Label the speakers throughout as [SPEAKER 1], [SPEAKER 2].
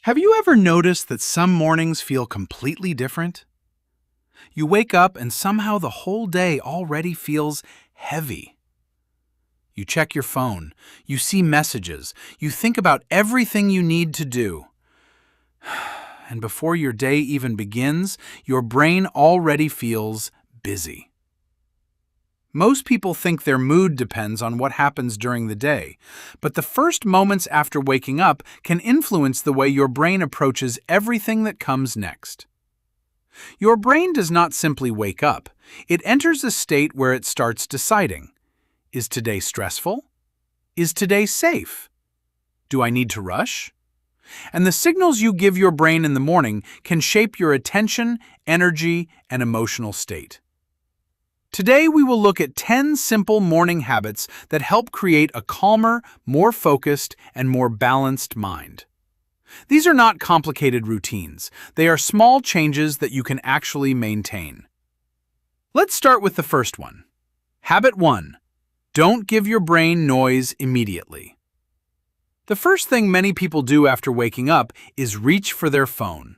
[SPEAKER 1] Have you ever noticed that some mornings feel completely different? You wake up and somehow the whole day already feels heavy. You check your phone, you see messages, you think about everything you need to do. And before your day even begins, your brain already feels busy. Most people think their mood depends on what happens during the day, but the first moments after waking up can influence the way your brain approaches everything that comes next. Your brain does not simply wake up. It enters a state where it starts deciding, is today stressful? Is today safe? Do I need to rush? And the signals you give your brain in the morning can shape your attention, energy, and emotional state. Today, we will look at 10 simple morning habits that help create a calmer, more focused, and more balanced mind. These are not complicated routines. They are small changes that you can actually maintain. Let's start with the first one. Habit 1. Don't give your brain noise immediately. The first thing many people do after waking up is reach for their phone.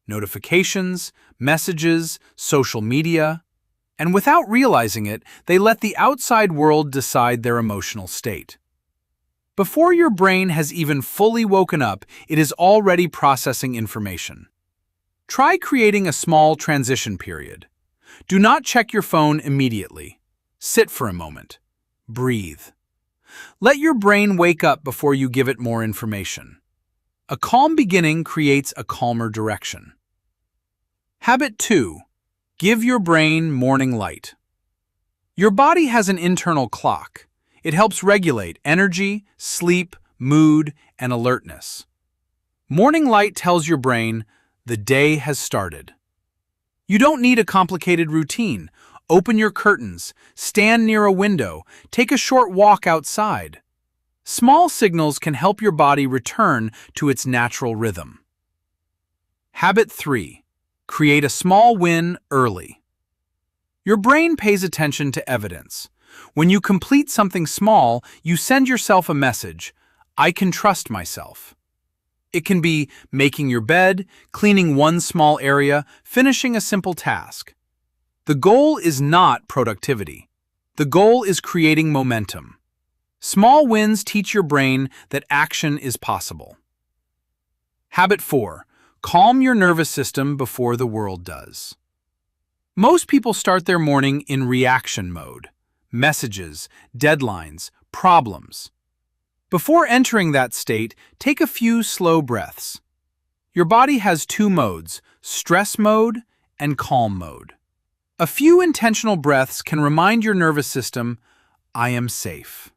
[SPEAKER 1] Notifications, messages, social media, and without realizing it, they let the outside world decide their emotional state. Before your brain has even fully woken up, it is already processing information. Try creating a small transition period. Do not check your phone immediately. Sit for a moment. Breathe. Let your brain wake up before you give it more information. A calm beginning creates a calmer direction. Habit 2. Give your brain morning light. Your body has an internal clock. It helps regulate energy, sleep, mood, and alertness. Morning light tells your brain, the day has started. You don't need a complicated routine. Open your curtains, stand near a window, take a short walk outside. Small signals can help your body return to its natural rhythm. Habit 3. Create a small win early. Your brain pays attention to evidence. When you complete something small, you send yourself a message, I can trust myself. It can be making your bed, cleaning one small area, finishing a simple task. The goal is not productivity. The goal is creating momentum. Small wins teach your brain that action is possible. Habit 4. Calm your nervous system before the world does. Most people start their morning in reaction mode. Messages, deadlines, problems. Before entering that state, take a few slow breaths. Your body has two modes, stress mode and calm mode. A few intentional breaths can remind your nervous system, I am safe.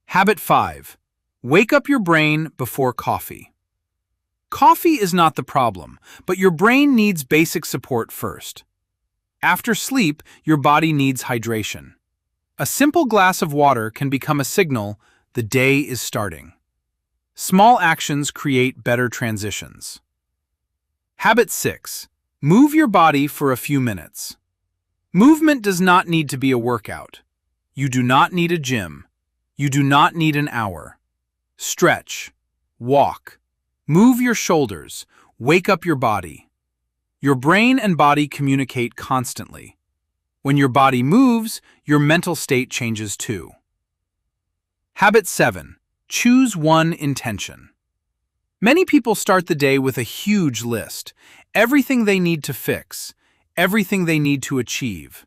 [SPEAKER 1] Habit 5. Wake up your brain before coffee. Coffee is not the problem, but your brain needs basic support first. After sleep, your body needs hydration. A simple glass of water can become a signal the day is starting. Small actions create better transitions. Habit 6. Move your body for a few minutes. Movement does not need to be a workout. You do not need a gym. You do not need an hour. Stretch. Walk. Move your shoulders. Wake up your body. Your brain and body communicate constantly. When your body moves, your mental state changes too. Habit 7. Choose one intention. Many people start the day with a huge list, everything they need to fix, everything they need to achieve.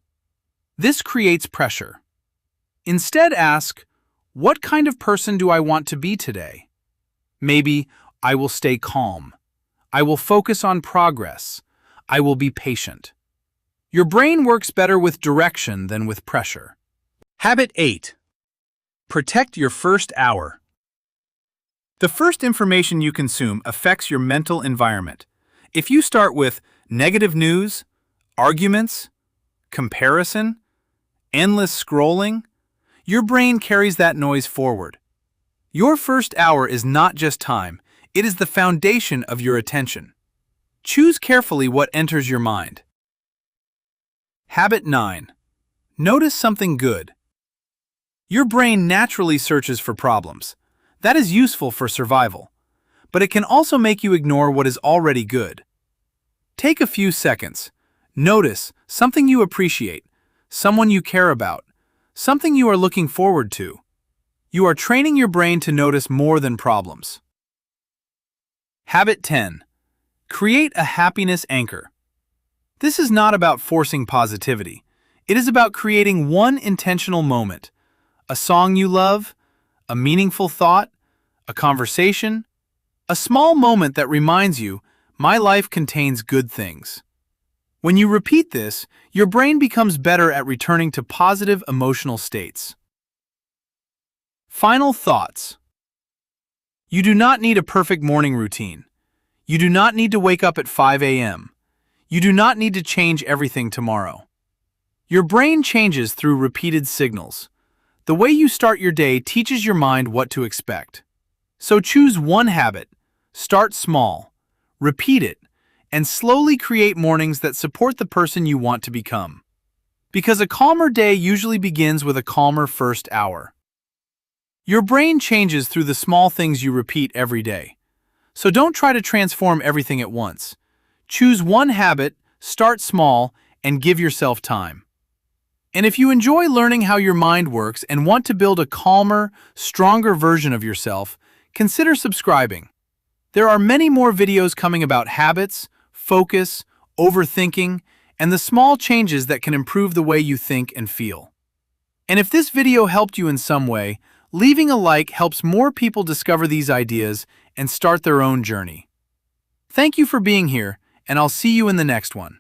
[SPEAKER 1] This creates pressure. Instead, ask, what kind of person do I want to be today? Maybe, I will stay calm. I will focus on progress. I will be patient. Your brain works better with direction than with pressure. Habit 8. Protect your first hour. The first information you consume affects your mental environment. If you start with negative news, arguments, comparison, endless scrolling, your brain carries that noise forward. Your first hour is not just time, it is the foundation of your attention. Choose carefully what enters your mind. Habit 9. Notice something good. Your brain naturally searches for problems. That is useful for survival. but it can also make you ignore what is already good. Take a few seconds. Notice something you appreciate, someone you care about, something you are looking forward to. You are training your brain to notice more than problems. Habit 10. Create a happiness anchor. This is not about forcing positivity. It is about creating one intentional moment. A song you love, a meaningful thought, a conversation, a small moment that reminds you, my life contains good things. When you repeat this, your brain becomes better at returning to positive emotional states. Final thoughts. You do not need a perfect morning routine. You do not need to wake up at 5 a.m. You do not need to change everything tomorrow. Your brain changes through repeated signals. The way you start your day teaches your mind what to expect. So choose one habit, start small, repeat it, and slowly create mornings that support the person you want to become. Because a calmer day usually begins with a calmer first hour. Your brain changes through the small things you repeat every day. So don't try to transform everything at once. Choose one habit, start small, and give yourself time. And if you enjoy learning how your mind works and want to build a calmer, stronger version of yourself, consider subscribing. There are many more videos coming about habits, focus, overthinking, and the small changes that can improve the way you think and feel. And if this video helped you in some way, leaving a like helps more people discover these ideas and start their own journey. Thank you for being here, and I'll see you in the next one.